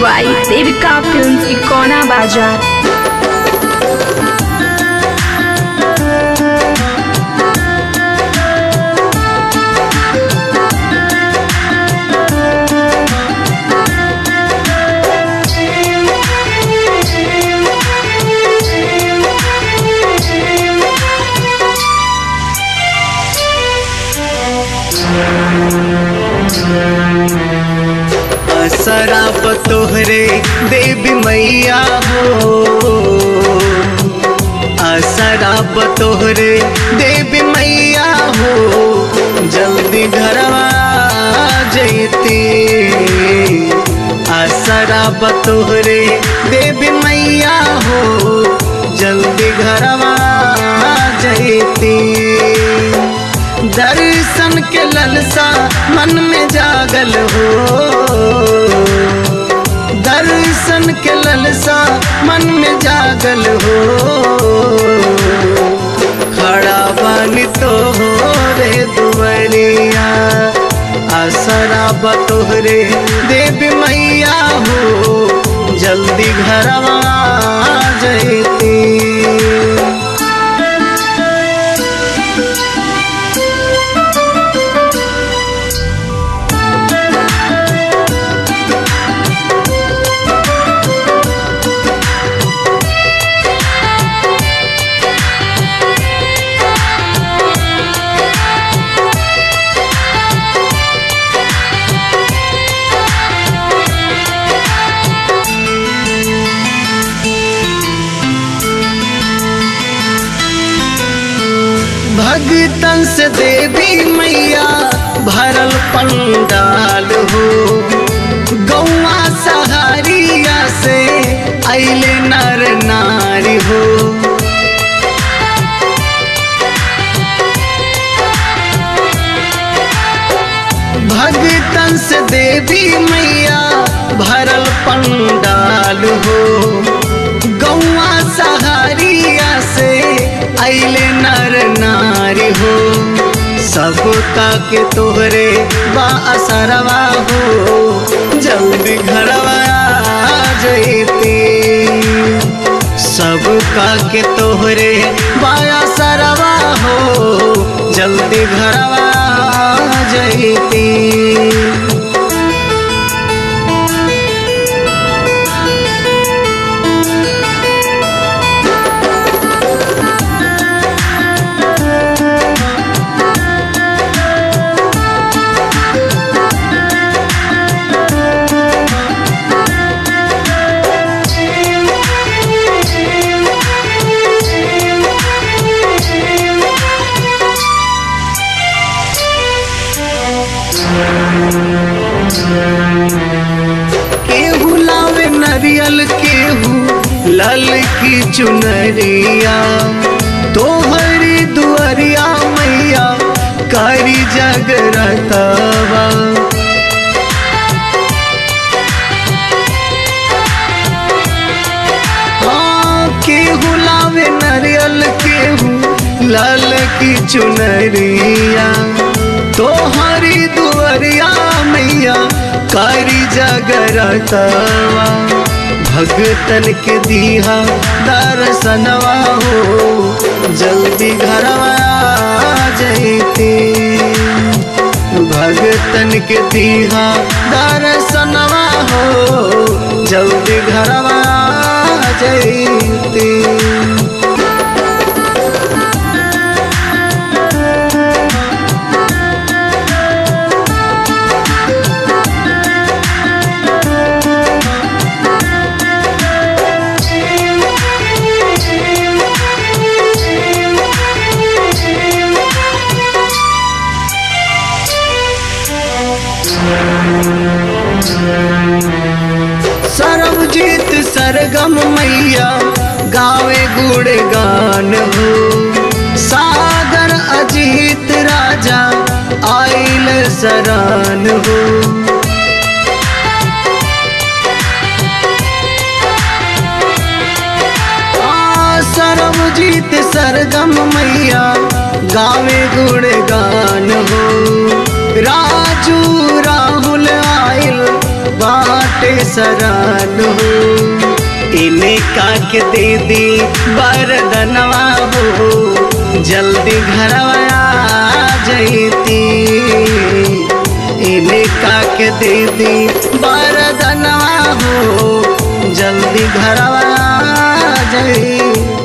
बाई Devika films Ikauna बाजार। शराब तोहरे देवी मैया हो, शराब तोहरे देवी मैया हो, जल्दी घरवा जैती। शराब तोहरे देवी मैया हो, जल्दी घरवा जैती। दर्शन के ललसा मन में जागल हो, दर्शन के ललसा मन में जागल हो। खड़ा बानी तो हो रे दुवरिया, शराब तोहरे देवी मैया हो, जल्दी घरवा जैती। भगतन से देवी मैया भरल पंडाल हो, गौवा सहारिया से अइले नर नारी हो। भगतन से देवी मैया भरल पंडाल हो, गौवा सहारिया से अइले नर नारी हो। सबका के तोहरे बा असरवा हो, जल्दी घरवा जैती। सबका के तोहरे बा असरवा हो, जल्दी घरवा जैती। केहू लावे नरियल, केहू लाल की चुनरिया, तोहरी दुआरिया मैया कारी जगरतवा। केहू लावे नरियल, केहू लाल की चुनरिया, तोहरी दुआरिया मैया कारी जगरतवा। भगतन के दीहा दर्शनवा हो, जल्दी घरवा जैती। भगतन के दीहा दर्शनवा हो, जल्दी घरवा जैती। सरबजीत सरगम मैया गावे गुणगान हो, सागर अजीत राजा आइल सरान हो। सरबजीत सरगम मैया गावे गुणगान हो, राजू राहुल आइल बात बाटे सरान हो। इन्हें का के दे दी वरदनवा हो, जल्दी घरवा आ जईती। इन्हें का के दे दी वरदनवा हो, जल्दी घरवा आ जईती।